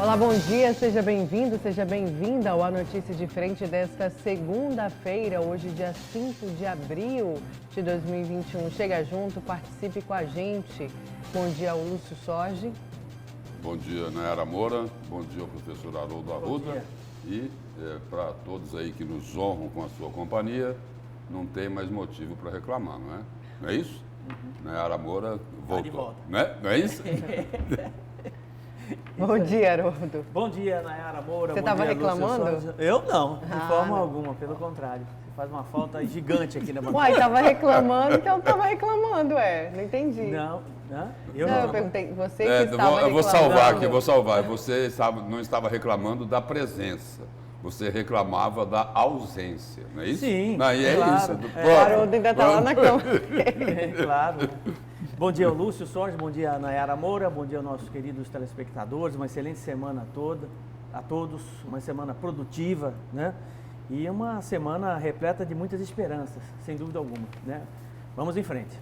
Olá, bom dia, seja bem-vindo, seja bem-vinda ao A Notícia de Frente desta segunda-feira, hoje dia 5 de abril de 2021. Chega junto, participe com a gente. Bom dia, Lúcio Sorge. Bom dia, Nayara Moura. Bom dia, professor Haroldo Arruda. E para todos aí que nos honram com a sua companhia, não tem mais motivo para reclamar, não é? Não é isso? Nayara Moura voltou. De volta. Não é isso? Bom dia, Haroldo. Bom dia, Nayara Moura. Você estava reclamando? Eu não, de forma alguma, pelo contrário. Você faz uma falta gigante aqui na bancada. Uai, estava reclamando, então estava reclamando, não entendi. Não, eu perguntei, você que estava reclamando. Eu vou salvar aqui, vou salvar. Você não estava reclamando da presença. Você reclamava da ausência, não é isso? Sim, não, e é claro. isso. O Haroldo ainda está lá na cama. Claro. Bom dia, Lúcio Sorge, bom dia, Nayara Moura, bom dia aos nossos queridos telespectadores, uma excelente semana a todos, uma semana produtiva, né? E uma semana repleta de muitas esperanças, sem dúvida alguma, né? Vamos em frente.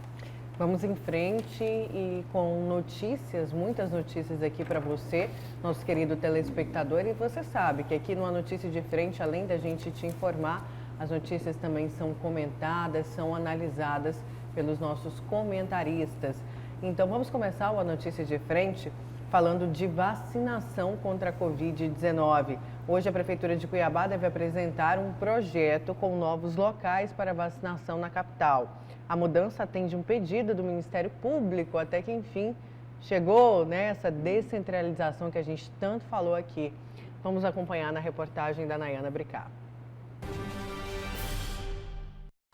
Vamos em frente e com notícias, muitas notícias aqui para você, nosso querido telespectador. E você sabe que aqui no A Notícia de Frente, além da gente te informar, as notícias também são comentadas, são analisadas pelos nossos comentaristas. Então vamos começar o A Notícia de Frente falando de vacinação contra a Covid-19. Hoje a Prefeitura de Cuiabá deve apresentar um projeto com novos locais para vacinação na capital. A mudança atende um pedido do Ministério Público, até que enfim chegou essa descentralização que a gente tanto falou aqui. Vamos acompanhar na reportagem da Nayana Bricá.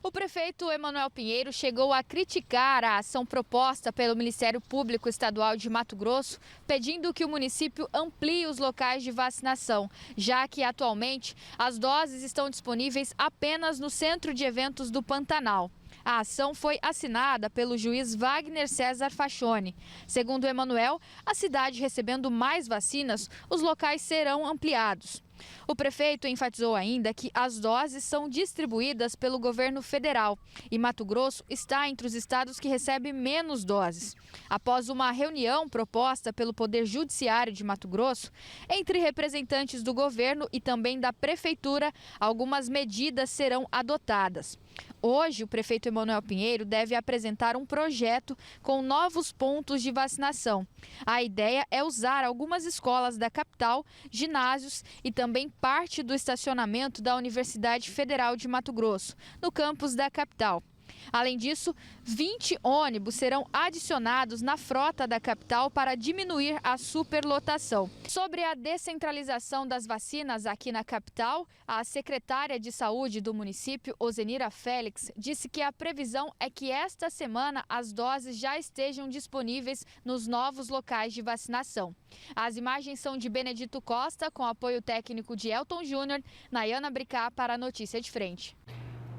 O prefeito Emanuel Pinheiro chegou a criticar a ação proposta pelo Ministério Público Estadual de Mato Grosso, pedindo que o município amplie os locais de vacinação, já que atualmente as doses estão disponíveis apenas no Centro de Eventos do Pantanal. A ação foi assinada pelo juiz Wagner César Fachoni. Segundo Emanuel, a cidade recebendo mais vacinas, os locais serão ampliados. O prefeito enfatizou ainda que as doses são distribuídas pelo governo federal e Mato Grosso está entre os estados que recebem menos doses. Após uma reunião proposta pelo Poder Judiciário de Mato Grosso, entre representantes do governo e também da prefeitura, algumas medidas serão adotadas. Hoje, o prefeito Emanuel Pinheiro deve apresentar um projeto com novos pontos de vacinação. A ideia é usar algumas escolas da capital, ginásios e também parte do estacionamento da Universidade Federal de Mato Grosso, no campus da capital. Além disso, 20 ônibus serão adicionados na frota da capital para diminuir a superlotação. Sobre a descentralização das vacinas aqui na capital, a secretária de saúde do município, Ozenira Félix, disse que a previsão é que esta semana as doses já estejam disponíveis nos novos locais de vacinação. As imagens são de Benedito Costa, com apoio técnico de Elton Júnior, Nayana Bricá para a Notícia de Frente.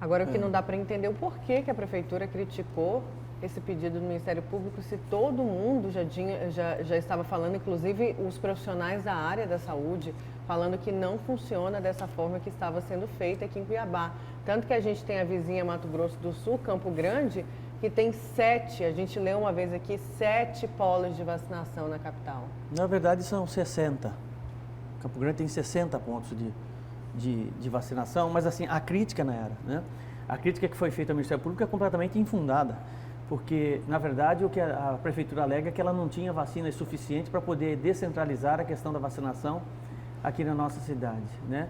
Agora, o que não dá para entender o porquê que a Prefeitura criticou esse pedido do Ministério Público, se todo mundo já estava falando, inclusive os profissionais da área da saúde, falando que não funciona dessa forma que estava sendo feita aqui em Cuiabá. Tanto que a gente tem a vizinha Mato Grosso do Sul, Campo Grande, que tem 7, a gente leu uma vez aqui, 7 polos de vacinação na capital. Na verdade são 60. Campo Grande tem 60 pontos de vacinação, mas assim, a crítica né? A crítica que foi feita ao Ministério Público é completamente infundada, porque, na verdade, o que a Prefeitura alega é que ela não tinha vacinas suficientes para poder descentralizar a questão da vacinação aqui na nossa cidade, né?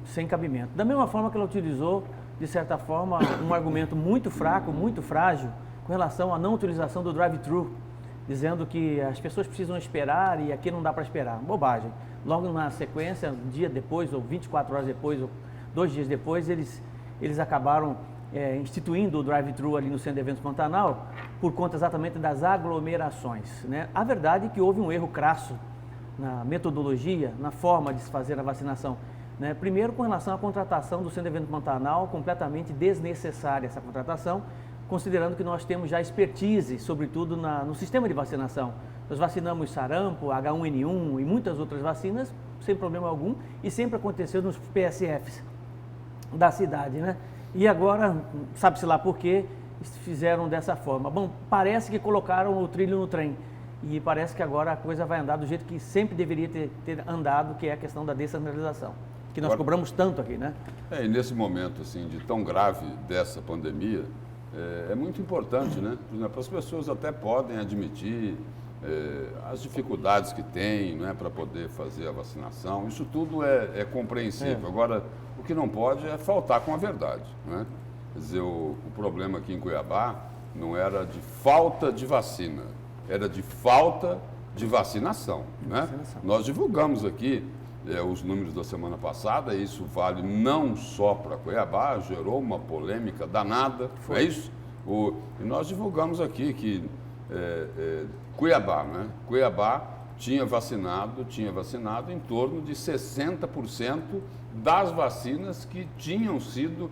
Sem cabimento. Da mesma forma que ela utilizou, de certa forma, um argumento muito fraco, muito frágil, com relação à não utilização do drive-thru, dizendo que as pessoas precisam esperar e aqui não dá para esperar. Bobagem. Logo na sequência, um dia depois, ou 24 horas depois, ou 2 dias depois, eles acabaram instituindo o drive-thru ali no Centro de Eventos Pantanal por conta exatamente das aglomerações, né? A verdade é que houve um erro crasso na metodologia, na forma de se fazer a vacinação, né? Primeiro, com relação à contratação do Centro de Eventos Pantanal, completamente desnecessária essa contratação, considerando que nós temos já expertise, sobretudo no sistema de vacinação. Nós vacinamos sarampo, H1N1 e muitas outras vacinas sem problema algum e sempre aconteceu nos PSFs da cidade, né? E agora, sabe-se lá por quê, fizeram dessa forma. Bom, parece que colocaram o trilho no trem. e parece que agora a coisa vai andar do jeito que sempre deveria ter andado, que é a questão da descentralização, que nós cobramos tanto aqui, né? E nesse momento assim, de tão grave dessa pandemia, é muito importante, né? Por exemplo, as pessoas até podem admitir as dificuldades que têm, né, para poder fazer a vacinação, isso tudo é compreensível. Agora, o que não pode é faltar com a verdade, né? Quer dizer, o problema aqui em Cuiabá não era de falta de vacina, era de falta de vacinação, né? Nós divulgamos aqui os números da semana passada, e isso vale não só para Cuiabá, gerou uma polêmica danada, não é isso? E nós divulgamos aqui que Cuiabá, né? Cuiabá tinha vacinado em torno de 60% das vacinas que tinham sido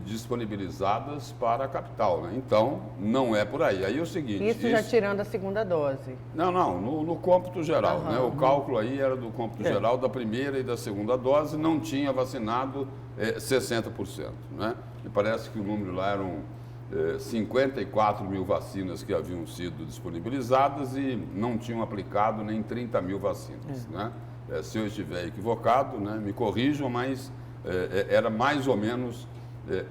disponibilizadas para a capital, né? Então, não é por aí. Aí é o seguinte... Isso já tirando a segunda dose. Não, no cômputo geral, né? O cálculo aí era do cômputo geral da primeira e da segunda dose, não tinha vacinado 60%, né? E parece que o número lá eram 54 mil vacinas que haviam sido disponibilizadas e não tinham aplicado nem 30 mil vacinas, né? Se eu estiver equivocado, né, me corrijam, mas era mais ou menos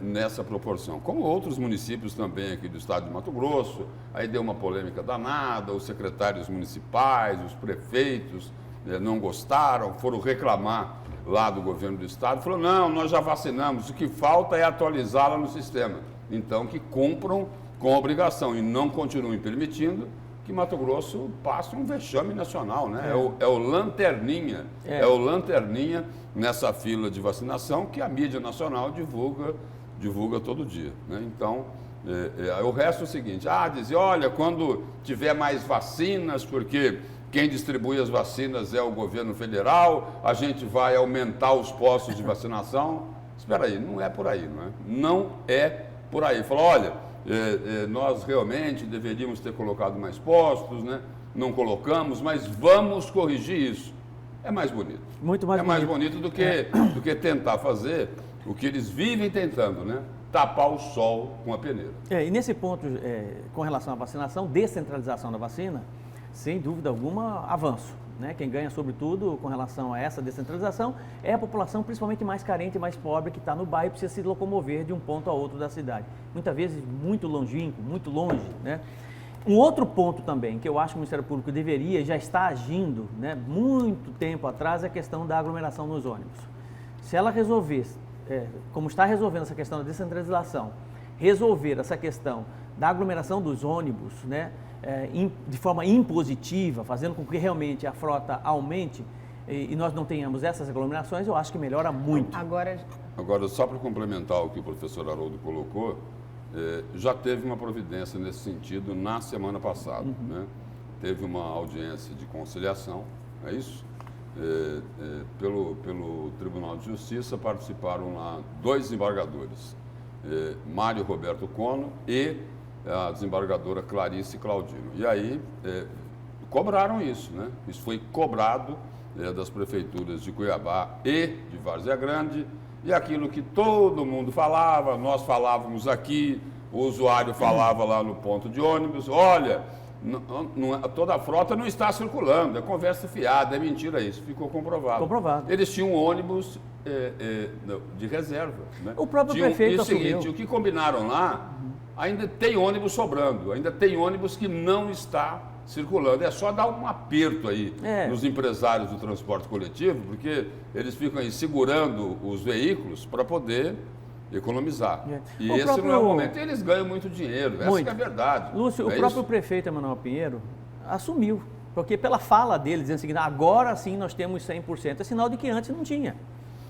nessa proporção. Como outros municípios também aqui do estado de Mato Grosso, aí deu uma polêmica danada, os secretários municipais, os prefeitos não gostaram, foram reclamar lá do governo do estado, falaram, não, nós já vacinamos, o que falta é atualizá-la no sistema. Então, que cumpram com obrigação e não continuem permitindo que Mato Grosso passe um vexame nacional, né? É o lanterninha, é o lanterninha nessa fila de vacinação que a mídia nacional divulga todo dia, né? Então, o resto é o seguinte, dizer, olha, quando tiver mais vacinas, porque quem distribui as vacinas é o governo federal, a gente vai aumentar os postos de vacinação. Espera aí, não é por aí, não é? Não é por aí. Falou, olha, nós realmente deveríamos ter colocado mais postos, né? Não colocamos, mas vamos corrigir isso. É mais bonito. Muito mais bonito. É mais bonito do que tentar fazer o que eles vivem tentando, né? Tapar o sol com a peneira. E nesse ponto, com relação à vacinação, descentralização da vacina, sem dúvida alguma, avanço, né? Quem ganha, sobretudo, com relação a essa descentralização, é a população principalmente mais carente e mais pobre que está no bairro e precisa se locomover de um ponto a outro da cidade. Muitas vezes muito longínquo, muito longe, né? Um outro ponto também que eu acho que o Ministério Público deveria, já está agindo, né, muito tempo atrás, é a questão da aglomeração nos ônibus. Se ela resolver, como está resolvendo essa questão da descentralização, resolver essa questão da aglomeração dos ônibus, né, de forma impositiva, fazendo com que realmente a frota aumente e nós não tenhamos essas aglomerações, eu acho que melhora muito. Agora, só para complementar o que o professor Haroldo colocou, já teve uma providência nesse sentido na semana passada, né? Teve uma audiência de conciliação, é isso? Pelo Tribunal de Justiça participaram lá 2 desembargadores, Mário Roberto Cono e a desembargadora Clarice Claudino. E aí cobraram isso, né? Isso foi cobrado das prefeituras de Cuiabá e de Várzea Grande, e aquilo que todo mundo falava, nós falávamos aqui, o usuário falava lá no ponto de ônibus, olha, toda a frota não está circulando, é conversa fiada, é mentira isso, ficou comprovado. Eles tinham ônibus de reserva, né? O próprio prefeito assumiu. E o seguinte, o que combinaram lá, ainda tem ônibus sobrando, ainda tem ônibus que não está circulando. É só dar um aperto aí nos empresários do transporte coletivo, porque eles ficam aí segurando os veículos para poder economizar. E esse não é o momento. E eles ganham muito dinheiro, essa que é a verdade. Lúcio, o próprio prefeito Emanuel Pinheiro assumiu, porque pela fala dele, dizendo o seguinte, agora sim nós temos 100%, é sinal de que antes não tinha.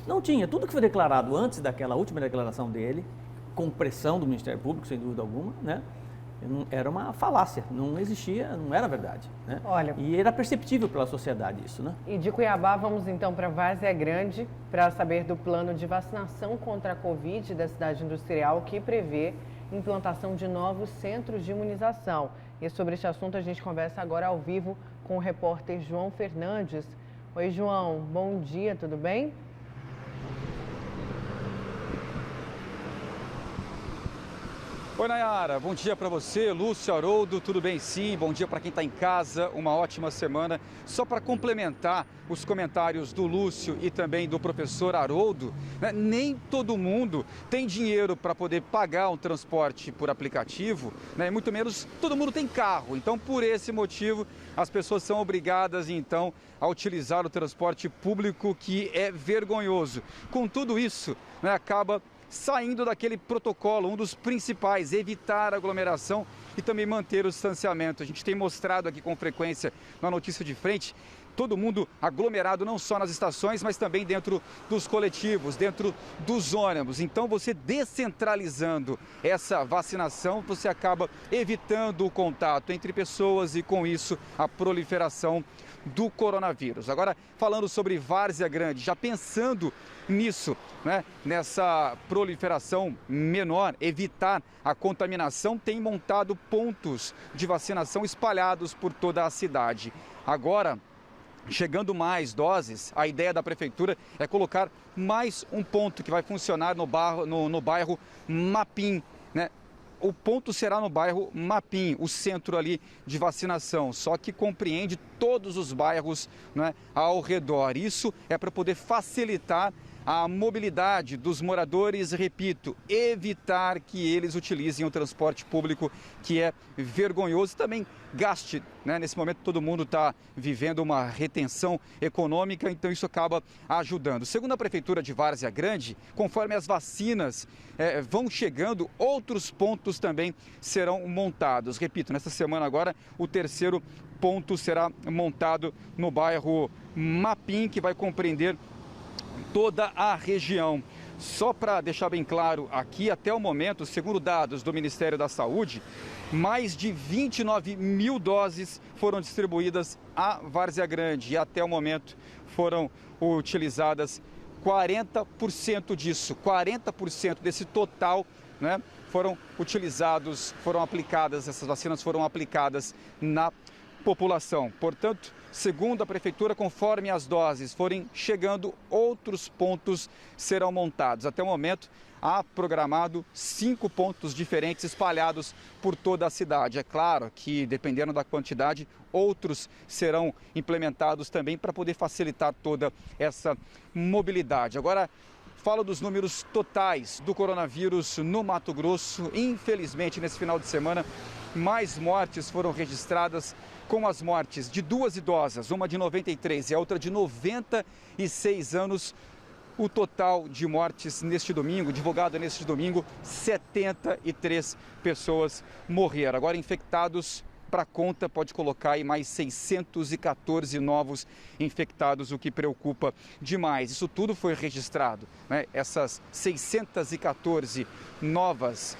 Não tinha. Tudo que foi declarado antes daquela última declaração dele, com pressão do Ministério Público, sem dúvida alguma, né? Era uma falácia, não existia, não era verdade, né? Olha, e era perceptível pela sociedade isso, né? E de Cuiabá vamos então para Várzea Grande para saber do plano de vacinação contra a Covid da cidade industrial que prevê implantação de novos centros de imunização. E sobre este assunto a gente conversa agora ao vivo com o repórter João Fernandes. Oi, João, bom dia, tudo bem? Oi, Nayara, bom dia para você, Lúcio, Haroldo, tudo bem? Sim, bom dia para quem está em casa, uma ótima semana. Só para complementar os comentários do Lúcio e também do professor Haroldo, né, nem todo mundo tem dinheiro para poder pagar um transporte por aplicativo, né, muito menos todo mundo tem carro. Então, por esse motivo, as pessoas são obrigadas, então, a utilizar o transporte público, que é vergonhoso. Com tudo isso, né, acaba saindo daquele protocolo, um dos principais, evitar aglomeração e também manter o distanciamento. A gente tem mostrado aqui com frequência na notícia de frente, todo mundo aglomerado não só nas estações, mas também dentro dos coletivos, dentro dos ônibus. Então, você descentralizando essa vacinação, você acaba evitando o contato entre pessoas e, com isso, a proliferação do coronavírus. Agora, falando sobre Várzea Grande, já pensando nisso, né, nessa proliferação menor, evitar a contaminação, tem montado pontos de vacinação espalhados por toda a cidade. Agora, chegando mais doses, a ideia da prefeitura é colocar mais um ponto que vai funcionar no bairro Mapim, né? O ponto será no bairro Mapim, o centro ali de vacinação, só que compreende todos os bairros, né, ao redor. Isso é para poder facilitar a mobilidade dos moradores, repito, evitar que eles utilizem o transporte público, que é vergonhoso, e também gaste, né? Nesse momento todo mundo está vivendo uma retenção econômica, então isso acaba ajudando. Segundo a Prefeitura de Várzea Grande, conforme as vacinas vão chegando, outros pontos também serão montados. Repito, nessa semana agora, o terceiro ponto será montado no bairro Mapim, que vai compreender toda a região. Só para deixar bem claro aqui, até o momento, segundo dados do Ministério da Saúde, mais de 29 mil doses foram distribuídas a Várzea Grande e até o momento foram utilizadas 40% disso, 40% desse total, né, foram utilizados, foram aplicadas, essas vacinas foram aplicadas na população. Portanto, segundo a Prefeitura, conforme as doses forem chegando, outros pontos serão montados. Até o momento, há programado 5 pontos diferentes espalhados por toda a cidade. É claro que, dependendo da quantidade, outros serão implementados também para poder facilitar toda essa mobilidade. Agora, falo dos números totais do coronavírus no Mato Grosso. Infelizmente, nesse final de semana, mais mortes foram registradas, com as mortes de 2 idosas, uma de 93 e a outra de 96 anos. O total de mortes neste domingo, divulgado neste domingo, 73 pessoas morreram. Agora, infectados para conta, pode colocar aí mais 614 novos infectados, o que preocupa demais. Isso tudo foi registrado, né? Essas 614 novas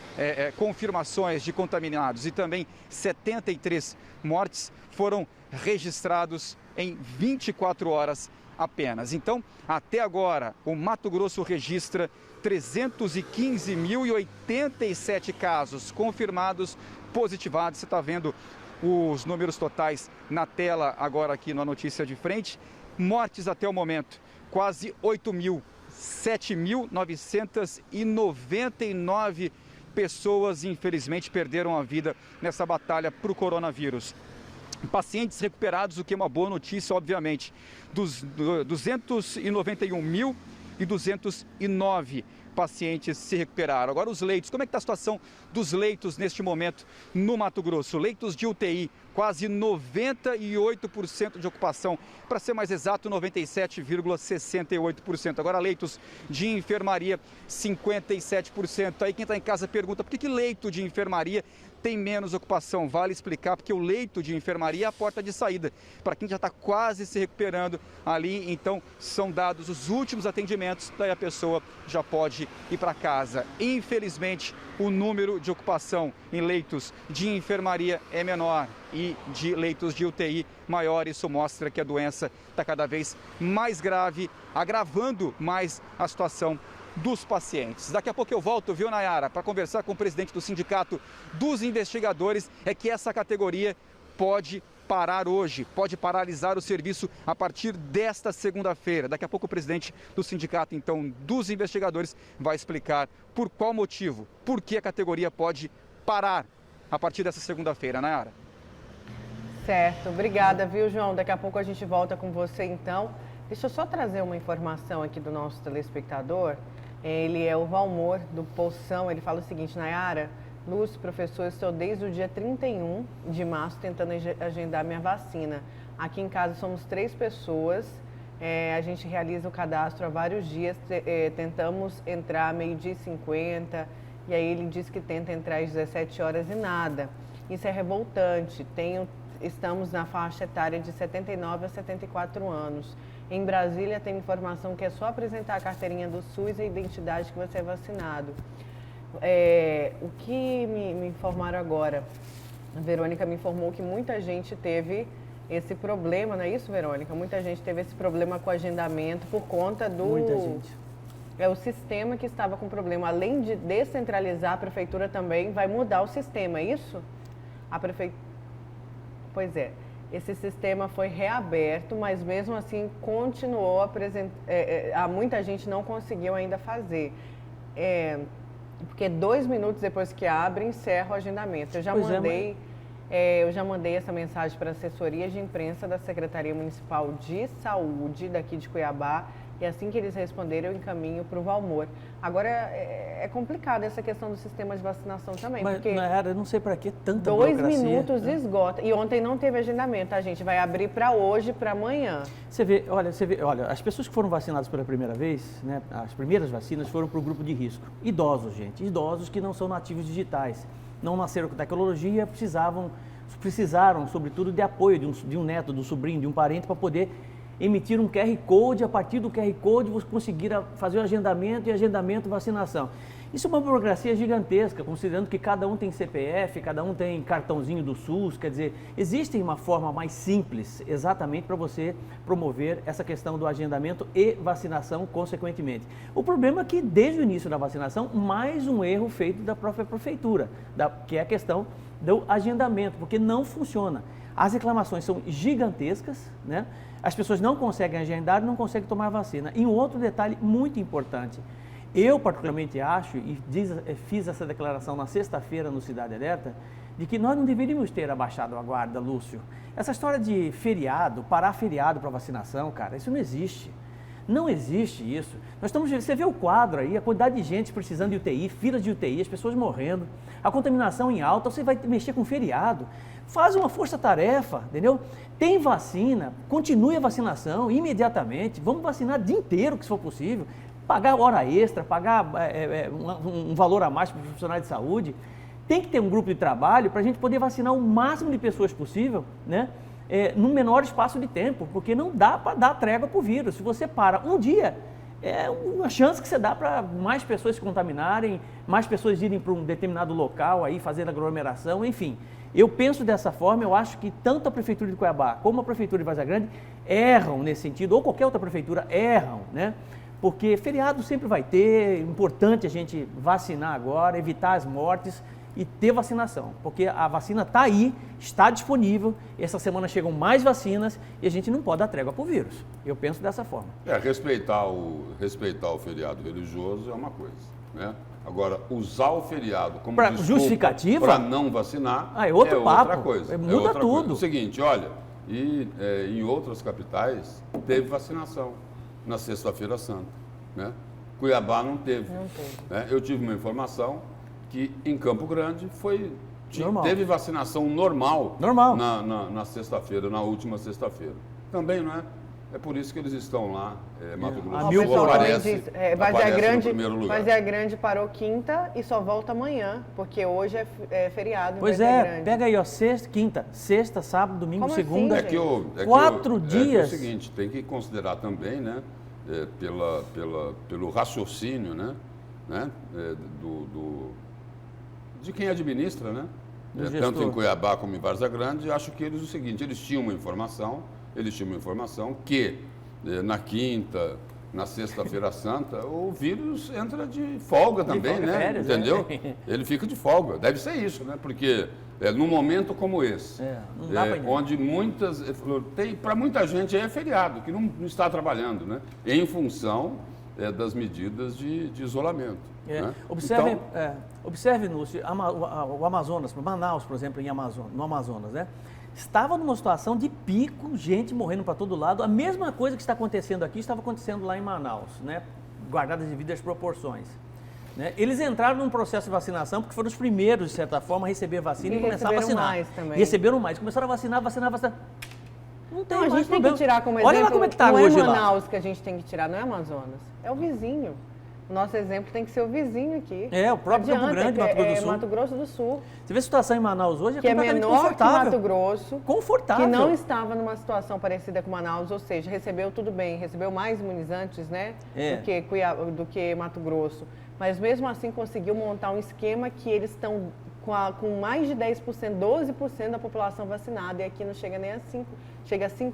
confirmações de contaminados e também 73 mortes foram registrados em 24 horas apenas. Então, até agora, o Mato Grosso registra 315.087 casos confirmados, positivados. Você está vendo os números totais na tela agora aqui na notícia de frente. Mortes até o momento, quase 8 mil, 7.999 pessoas, infelizmente, perderam a vida nessa batalha para o coronavírus. Pacientes recuperados, o que é uma boa notícia, obviamente, dos 291.209 pacientes se recuperaram. Agora, os leitos, como é que está a situação dos leitos neste momento no Mato Grosso? Leitos de UTI, quase 98% de ocupação, para ser mais exato, 97,68%. Agora, leitos de enfermaria, 57%. Aí quem está em casa pergunta, por que leito de enfermaria tem menos ocupação? Vale explicar, porque o leito de enfermaria é a porta de saída. Para quem já está quase se recuperando ali, então são dados os últimos atendimentos, daí a pessoa já pode ir para casa. Infelizmente, o número de ocupação em leitos de enfermaria é menor e de leitos de UTI maior. Isso mostra que a doença está cada vez mais grave, agravando mais a situação dos pacientes. Daqui a pouco eu volto, viu, Nayara, para conversar com o presidente do Sindicato dos Investigadores. É que essa categoria pode parar hoje, pode paralisar o serviço a partir desta segunda-feira. Daqui a pouco o presidente do Sindicato, então, dos Investigadores vai explicar por qual motivo, por que a categoria pode parar a partir dessa segunda-feira, Nayara. Certo, obrigada, viu, João? Daqui a pouco a gente volta com você, então. Deixa eu só trazer uma informação aqui do nosso telespectador. Ele é o Valmor, do Poção. Ele fala o seguinte: Nayara, Lúcio, professor, estou desde o dia 31 de março tentando agendar minha vacina. Aqui em casa somos 3 pessoas. A gente realiza o cadastro há vários dias. Tentamos entrar meio-dia e 50. E aí ele diz que tenta entrar às 17 horas e nada. Isso é revoltante. Estamos na faixa etária de 79 a 74 anos. Em Brasília tem informação que é só apresentar a carteirinha do SUS e a identidade que você é vacinado. O que me informaram agora, a Verônica me informou que muita gente teve esse problema, não é isso, Verônica? Muita gente teve esse problema com o agendamento por conta do... Muita gente. É o sistema que estava com problema. Além de descentralizar, a prefeitura também vai mudar o sistema, é isso? Pois é. Esse sistema foi reaberto, mas mesmo assim continuou muita gente não conseguiu ainda fazer. Porque 2 minutos depois que abre, encerra o agendamento. Eu já mandei essa mensagem para a assessoria de imprensa da Secretaria Municipal de Saúde daqui de Cuiabá. E assim que eles responderam, eu encaminho para o Valmor. Agora, é complicado essa questão do sistema de vacinação também. Mas, porque eu não sei para que tanta 2 burocracia, minutos né? esgota. E ontem não teve agendamento, a gente vai abrir para hoje, para amanhã. Você vê, olha, as pessoas que foram vacinadas pela primeira vez, né, as primeiras vacinas foram para o grupo de risco. Idosos, gente. Idosos que não são nativos digitais. Não nasceram com tecnologia, precisaram, sobretudo, de apoio de um neto, de um sobrinho, de um parente, para poder emitir um QR Code, a partir do QR Code você conseguir fazer o agendamento vacinação. Isso é uma burocracia gigantesca, considerando que cada um tem CPF, cada um tem cartãozinho do SUS, quer dizer, existe uma forma mais simples exatamente para você promover essa questão do agendamento e vacinação consequentemente. O problema é que desde o início da vacinação, mais um erro feito da própria prefeitura, que é a questão do agendamento, porque não funciona. As reclamações são gigantescas, né? As pessoas não conseguem agendar, não conseguem tomar a vacina. E um outro detalhe muito importante, eu particularmente acho, e fiz essa declaração na sexta-feira no Cidade Alerta, de que nós não deveríamos ter abaixado a guarda, Lúcio. Essa história de feriado, parar feriado para vacinação, cara, isso não existe. Não existe isso. Você vê o quadro aí, a quantidade de gente precisando de UTI, filas de UTI, as pessoas morrendo, a contaminação em alta, você vai mexer com feriado. Faz uma força-tarefa, entendeu? Tem vacina, continue a vacinação imediatamente, vamos vacinar o dia inteiro, que se for possível, pagar hora extra, pagar um valor a mais para os profissionais de saúde. Tem que ter um grupo de trabalho para a gente poder vacinar o máximo de pessoas possível, né? No menor espaço de tempo, porque não dá para dar trégua para o vírus. Se você para um dia, é uma chance que você dá para mais pessoas se contaminarem, mais pessoas irem para um determinado local, aí fazendo aglomeração, enfim. Eu penso dessa forma, eu acho que tanto a Prefeitura de Cuiabá como a Prefeitura de Várzea Grande erram nesse sentido, ou qualquer outra prefeitura erram, né? Porque feriado sempre vai ter, é importante a gente vacinar agora, evitar as mortes e ter vacinação, porque a vacina está aí, está disponível, essa semana chegam mais vacinas e a gente não pode dar trégua para o vírus. Eu penso dessa forma. Respeitar o feriado religioso é uma coisa, né? Agora, usar o feriado como justificativa para não vacinar é outro papo. Outra coisa. Muda tudo. Coisa. O seguinte, olha, em outras capitais teve vacinação na Sexta-feira Santa, né? Cuiabá não teve. Né? Eu tive uma informação que em Campo Grande teve vacinação normal. Na sexta-feira, na última sexta-feira. Também, não é? É por isso que eles estão lá, Mato Grosso do Sul aparece no primeiro lugar. Várzea Grande parou quinta e só volta amanhã, porque hoje é feriado em Pois Várzea Grande. Pega aí, ó, sexta, sábado, domingo, Como segunda, assim, 4 dias. É o seguinte, tem que considerar também, né, pelo raciocínio, né, de quem administra, né? Tanto em Cuiabá como em Várzea Grande, acho que eles tinham uma informação que na quinta, na Sexta-feira Santa, o vírus entra de folga também, né? Férias, entendeu? Ele fica de folga. Deve ser isso, né? Porque num momento como esse, não dá pra onde para muita gente é feriado, que não está trabalhando, né? Em função das medidas de isolamento. Né? Observe, Então, observe, Lúcio, o Amazonas, Manaus, por exemplo, no Amazonas, né? Estava numa situação de pico, gente morrendo para todo lado. A mesma coisa que está acontecendo aqui estava acontecendo lá em Manaus, né? Guardadas as devidas proporções. Né? Eles entraram num processo de vacinação porque foram os primeiros, de certa forma, a receber vacina e começar a vacinar. Mais também. E receberam mais. Começaram a vacinar. Não tem Então, a mais gente tem problema. que tirar como exemplo, Olha lá como é que está não hoje é lá. Manaus que a gente tem que tirar, não é Amazonas, é o vizinho. O nosso exemplo tem que ser o vizinho aqui. É, o próprio Campo Grande, Mato Grosso do Sul. Mato Grosso do Sul. Você vê a situação em Manaus hoje, Que é completamente menor que confortável. Mato Grosso. Confortável. Que não estava numa situação parecida com Manaus, ou seja, recebeu tudo bem, recebeu mais imunizantes, né, do que Mato Grosso. Mas mesmo assim conseguiu montar um esquema que eles estão com mais de 10%, 12% da população vacinada, e aqui não chega nem a 5%, chega a 5%.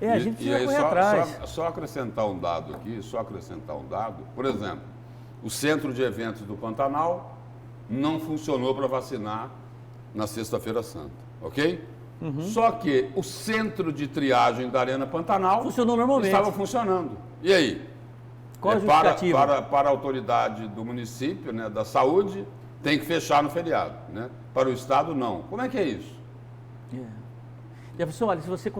A gente precisa aí, correr atrás. Só acrescentar um dado aqui, por exemplo, o centro de eventos do Pantanal não funcionou para vacinar na Sexta-feira Santa, ok? Só que o centro de triagem da Arena Pantanal funcionou normalmente. Estava funcionando. E aí? Qual a justificativa? Para a autoridade do município, né, da saúde, tem que fechar no feriado, né? Para o Estado, não. Como é que é isso? E a pessoa, olha, se você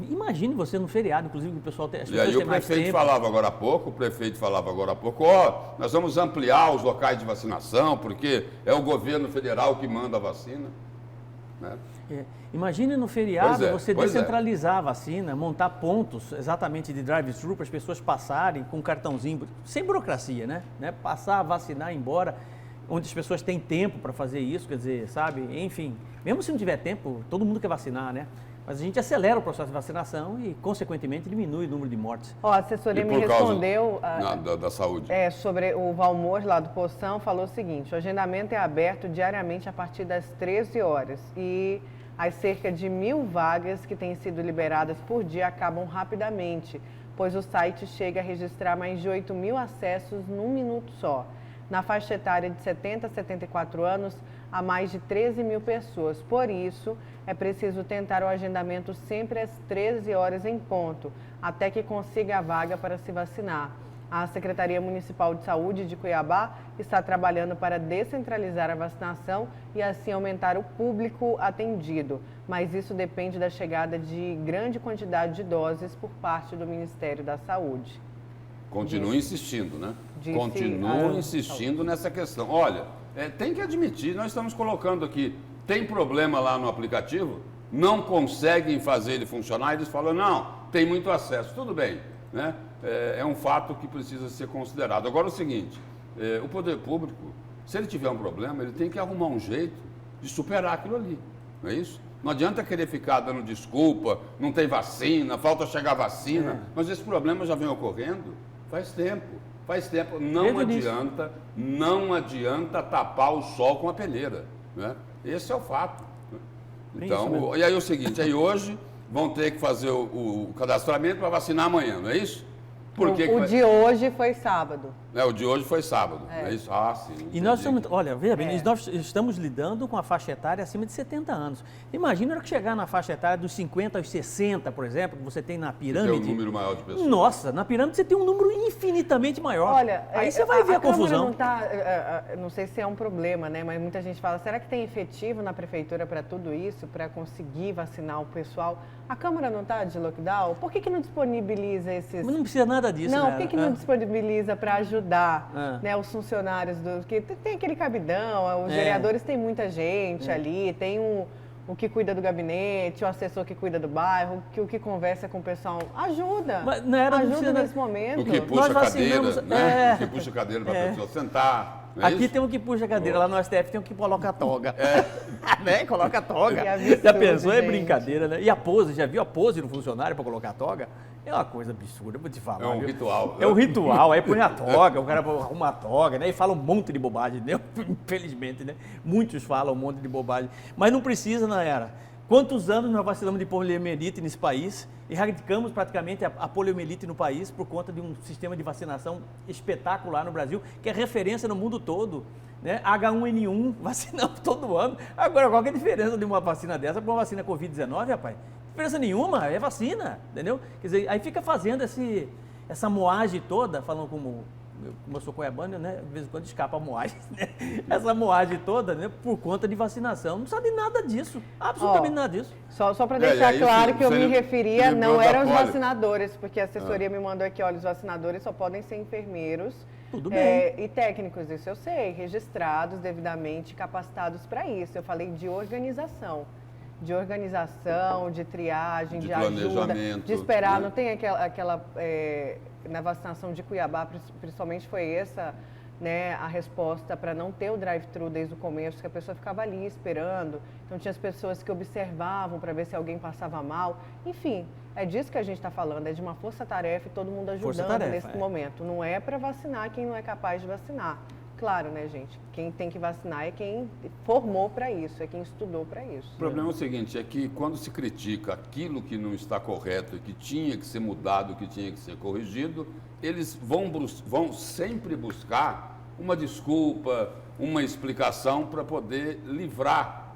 imagine você no feriado, inclusive, que o pessoal tem. E aí o prefeito falava agora há pouco, nós vamos ampliar os locais de vacinação, porque é o governo federal que manda a vacina. Né? Imagine no feriado você descentralizar a vacina, montar pontos exatamente de drive-thru para as pessoas passarem com um cartãozinho, sem burocracia, né? Passar, vacinar, ir embora, onde as pessoas têm tempo para fazer isso, quer dizer, sabe? Enfim, mesmo se não tiver tempo, todo mundo quer vacinar, né? Mas a gente acelera o processo de vacinação e, consequentemente, diminui o número de mortes. A assessoria me respondeu da saúde. Sobre o Valmor lá do Poção, falou o seguinte: o agendamento é aberto diariamente a partir das 13 horas e as cerca de 1.000 vagas que têm sido liberadas por dia acabam rapidamente, pois o site chega a registrar mais de 8.000 acessos num minuto só. Na faixa etária de 70 a 74 anos, há mais de 13.000 pessoas. Por isso, é preciso tentar o agendamento sempre às 13 horas em ponto, até que consiga a vaga para se vacinar. A Secretaria Municipal de Saúde de Cuiabá está trabalhando para descentralizar a vacinação e assim aumentar o público atendido. Mas isso depende da chegada de grande quantidade de doses por parte do Ministério da Saúde. Continua insistindo, né? Continua insistindo nessa questão. Olha, tem que admitir, nós estamos colocando aqui, tem problema lá no aplicativo, não conseguem fazer ele funcionar, eles falam, não, tem muito acesso, tudo bem, né? É um fato que precisa ser considerado. Agora, o seguinte, o poder público, se ele tiver um problema, ele tem que arrumar um jeito de superar aquilo ali, não é isso? Não adianta querer ficar dando desculpa, não tem vacina, falta chegar a vacina, mas esse problema já vem ocorrendo faz tempo. Não adianta tapar o sol com a peneira, né? Esse é o fato. Então, e aí é o seguinte, aí hoje vão ter que fazer o cadastramento para vacinar amanhã, não é isso? De hoje foi sábado. O de hoje foi sábado, é isso? Sim. E nós estamos, olha, veja bem, nós estamos lidando com a faixa etária acima de 70 anos. Imagina a hora que chegar na faixa etária dos 50 aos 60, por exemplo, que você tem na pirâmide. Tem um número maior de pessoas. Nossa, na pirâmide você tem um número infinitamente maior. Olha, aí você vai ver a confusão. Não sei se é um problema, né? Mas muita gente fala, será que tem efetivo na prefeitura para tudo isso, para conseguir vacinar o pessoal? A Câmara não está de lockdown? Por que não disponibiliza esses... Mas não precisa nada disso, Não, por que não disponibiliza para ajudar né, os funcionários? Que tem aquele cabidão, os vereadores têm muita gente ali, tem o que cuida do gabinete, o assessor que cuida do bairro, o que conversa com o pessoal. Ajuda! Ajuda nesse momento. O que puxa a cadeira, né? O que puxa a cadeira para a pessoa sentar. Aqui tem um que puxa a cadeira, lá no STF tem um que coloca a toga. Né? Coloca a toga. Absurdo, já pensou? gente. É brincadeira, né? E a pose, já viu a pose do funcionário para colocar a toga? É uma coisa absurda, eu vou te falar. É um ritual. É um ritual, aí põe a toga, o cara arruma a toga, né? E fala um monte de bobagem, né? Infelizmente, né? Muitos falam um monte de bobagem. Mas não precisa, Nayara. Quantos anos nós vacilamos de poliomielite nesse país? Erradicamos praticamente a poliomielite no país por conta de um sistema de vacinação espetacular no Brasil, que é referência no mundo todo. Né? H1N1, vacinamos todo ano. Agora, qual que é a diferença de uma vacina dessa para uma vacina Covid-19, rapaz? Diferença nenhuma, é vacina, entendeu? Quer dizer, aí fica fazendo essa moagem toda, falando como eu sou cuiabano, né? De vez em quando escapa a moagem, né? Essa moagem toda, né? Por conta de vacinação. Não sabe nada disso, absolutamente nada disso. Só para deixar claro que eu me referia, não eram os polio. vacinadores, porque a assessoria me mandou aqui, olha, os vacinadores só podem ser enfermeiros Tudo bem. E técnicos, isso eu sei, registrados, devidamente capacitados para isso. Eu falei de organização, de triagem, de ajuda, de esperar, né? não tem na vacinação de Cuiabá, principalmente foi essa, né, a resposta para não ter o drive-thru desde o começo, que a pessoa ficava ali esperando, então tinha as pessoas que observavam para ver se alguém passava mal, enfim, é disso que a gente está falando, é de uma força-tarefa e todo mundo ajudando nesse momento, não é para vacinar quem não é capaz de vacinar. Claro, né, gente? Quem tem que vacinar é quem formou para isso, é quem estudou para isso. O problema é o seguinte, é que quando se critica aquilo que não está correto e que tinha que ser mudado, que tinha que ser corrigido, eles vão sempre buscar uma desculpa, uma explicação para poder livrar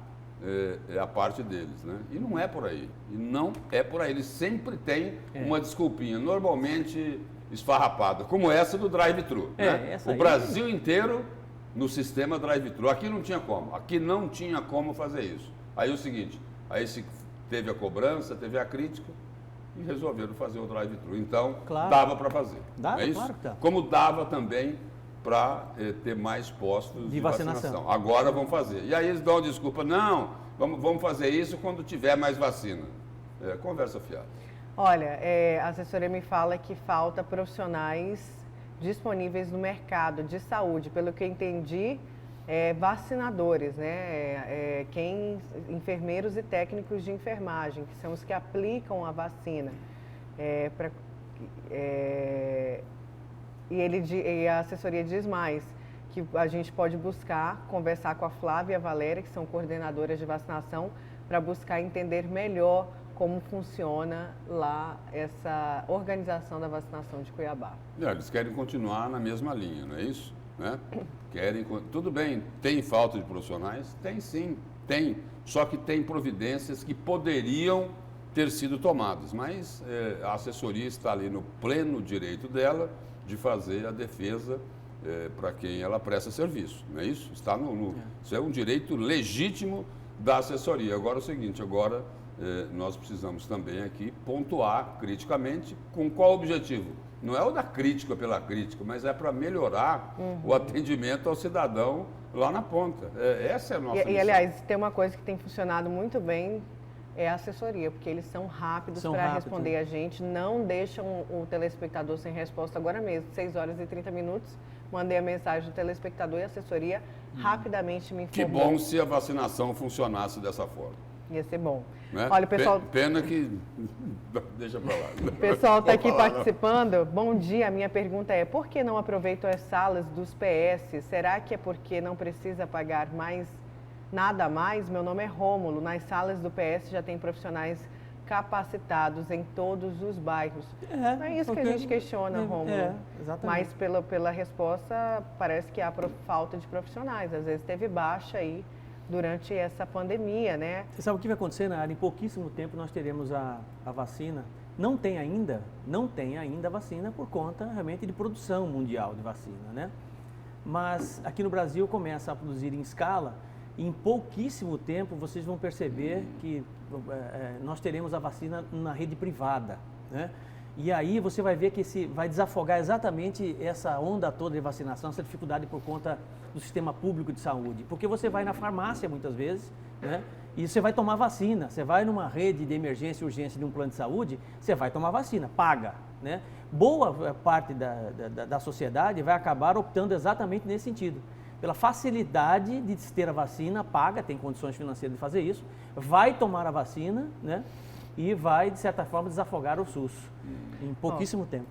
a parte deles, né? E não é por aí. E não é por aí. Eles sempre têm uma desculpinha. Normalmente esfarrapada, como essa do drive-thru. Né? O Brasil inteiro no sistema drive-thru. Aqui não tinha como. Aqui não tinha como fazer isso. Aí é o seguinte, aí se teve a cobrança, teve a crítica e resolveram fazer o drive-thru. Então, dava para fazer. Dava, é isso? claro que dá. Como dava também para ter mais postos de vacinação. Agora vão fazer. E aí eles dão desculpa, não, vamos fazer isso quando tiver mais vacina. Conversa fiada. Olha, a assessoria me fala que falta profissionais disponíveis no mercado de saúde. Pelo que eu entendi, vacinadores, né? Enfermeiros e técnicos de enfermagem, que são os que aplicam a vacina. E a assessoria diz mais, que a gente pode buscar, conversar com a Flávia e a Valéria, que são coordenadoras de vacinação, para buscar entender melhor como funciona lá essa organização da vacinação de Cuiabá. Eles querem continuar na mesma linha, não é isso? Né? Tudo bem, tem falta de profissionais? Tem sim, tem. Só que tem providências que poderiam ter sido tomadas, mas a assessoria está ali no pleno direito dela de fazer a defesa para quem ela presta serviço, não é isso? Isso é um direito legítimo da assessoria. Agora é o seguinte, nós precisamos também aqui pontuar criticamente com qual objetivo? Não é o da crítica pela crítica, mas é para melhorar o atendimento ao cidadão lá na ponta. Essa é a nossa missão. Aliás, tem uma coisa que tem funcionado muito bem, é a assessoria, porque eles são rápidos para responder a gente, não deixam o telespectador sem resposta agora mesmo. 6 horas e 30 minutos, mandei a mensagem do telespectador e a assessoria rapidamente me informou. Que bom se a vacinação funcionasse dessa forma. Ia ser bom. Né? Olha, o pessoal... Pena que... Deixa para lá. O pessoal está aqui participando. Bom dia, a minha pergunta é, por que não aproveitam as salas dos PS? Será que é porque não precisa pagar nada a mais? Meu nome é Rômulo. Nas salas do PS já tem profissionais capacitados em todos os bairros. É isso que a gente questiona, Rômulo. Exatamente. Mas pela resposta, parece que há falta de profissionais. Às vezes teve baixa aí durante essa pandemia, né? Você sabe o que vai acontecer, Nayara? Em pouquíssimo tempo nós teremos a vacina. Não tem ainda a vacina por conta realmente de produção mundial de vacina, né? Mas aqui no Brasil começa a produzir em escala e em pouquíssimo tempo vocês vão perceber que nós teremos a vacina na rede privada, né? E aí você vai ver que vai desafogar exatamente essa onda toda de vacinação, essa dificuldade por conta do sistema público de saúde. Porque você vai na farmácia muitas vezes, né? E você vai tomar vacina. Você vai numa rede de emergência e urgência de um plano de saúde, você vai tomar vacina, paga, né? Boa parte da sociedade vai acabar optando exatamente nesse sentido. Pela facilidade de se ter a vacina, paga, tem condições financeiras de fazer isso, vai tomar a vacina, né? E vai, de certa forma, desafogar o SUS em pouquíssimo tempo.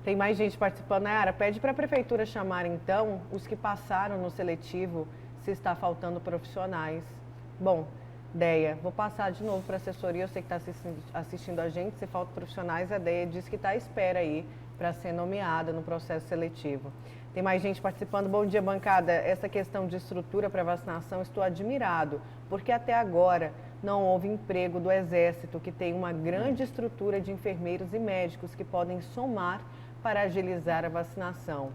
Tem mais gente participando. Nayara, pede para a Prefeitura chamar, então, os que passaram no seletivo, se está faltando profissionais. Bom, Deia, vou passar de novo para a assessoria, eu sei que está assistindo a gente, se falta profissionais, a Deia diz que está à espera aí para ser nomeada no processo seletivo. Tem mais gente participando. Bom dia, bancada. Essa questão de estrutura para vacinação, estou admirado, porque até agora não houve emprego do Exército, que tem uma grande estrutura de enfermeiros e médicos que podem somar para agilizar a vacinação.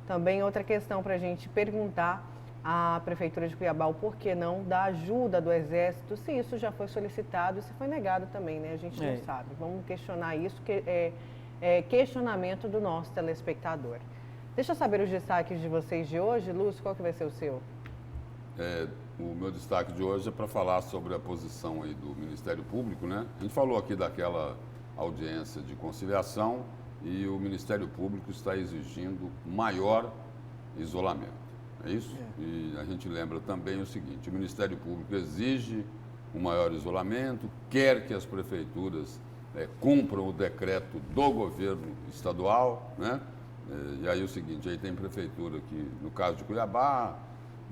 Também outra questão para a gente perguntar à Prefeitura de Cuiabá o porquê não da ajuda do Exército, se isso já foi solicitado, se foi negado também, né? A gente não sabe. Vamos questionar isso, que é questionamento do nosso telespectador. Deixa eu saber os destaques de vocês de hoje. Lúcio, qual que vai ser o seu? O meu destaque de hoje é para falar sobre a posição aí do Ministério Público, né? A gente falou aqui daquela audiência de conciliação e o Ministério Público está exigindo maior isolamento, é isso? E a gente lembra também o seguinte, o Ministério Público exige um maior isolamento, quer que as prefeituras cumpram o decreto do governo estadual, né? E aí o seguinte, aí tem prefeitura que, no caso de Cuiabá,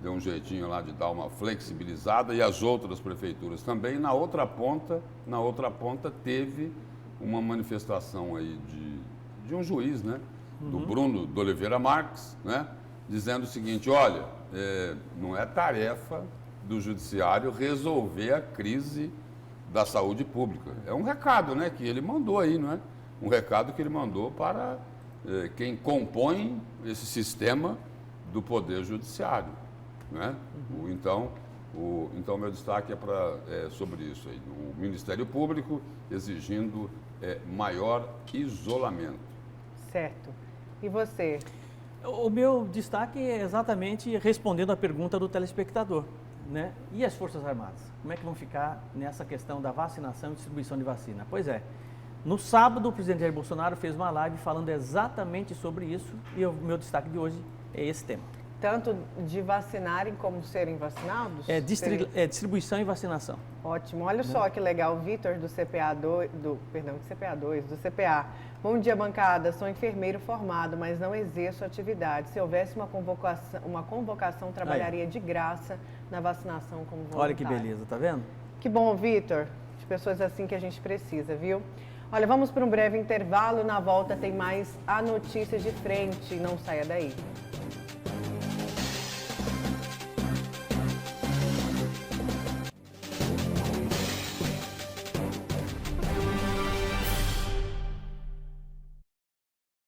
deu um jeitinho lá de dar uma flexibilizada e as outras prefeituras também. Na outra ponta teve uma manifestação aí de um juiz, né? Do Bruno de Oliveira Marques, né? Dizendo o seguinte, olha, não é tarefa do judiciário resolver a crise da saúde pública. É um recado, né, que ele mandou aí, não é? Um recado que ele mandou para quem compõe esse sistema do Poder Judiciário, né? Então, meu destaque é sobre isso aí, o Ministério Público exigindo maior isolamento. Certo. E você? O meu destaque é exatamente respondendo à pergunta do telespectador, né? E as Forças Armadas? Como é que vão ficar nessa questão da vacinação e distribuição de vacina? Pois é, no sábado o presidente Jair Bolsonaro fez uma live falando exatamente sobre isso e o meu destaque de hoje é esse tema. Tanto de vacinarem como serem vacinados? Distribuição e vacinação. Ótimo. Olha só que legal, Vitor do CPA. Bom dia, bancada. Sou enfermeiro formado, mas não exerço atividade. Se houvesse uma convocação trabalharia de graça na vacinação como voluntário. Olha que beleza, tá vendo? Que bom, Vitor. De pessoas assim que a gente precisa, viu? Olha, vamos para um breve intervalo. Na volta tem mais A Notícia de Frente. Não saia daí.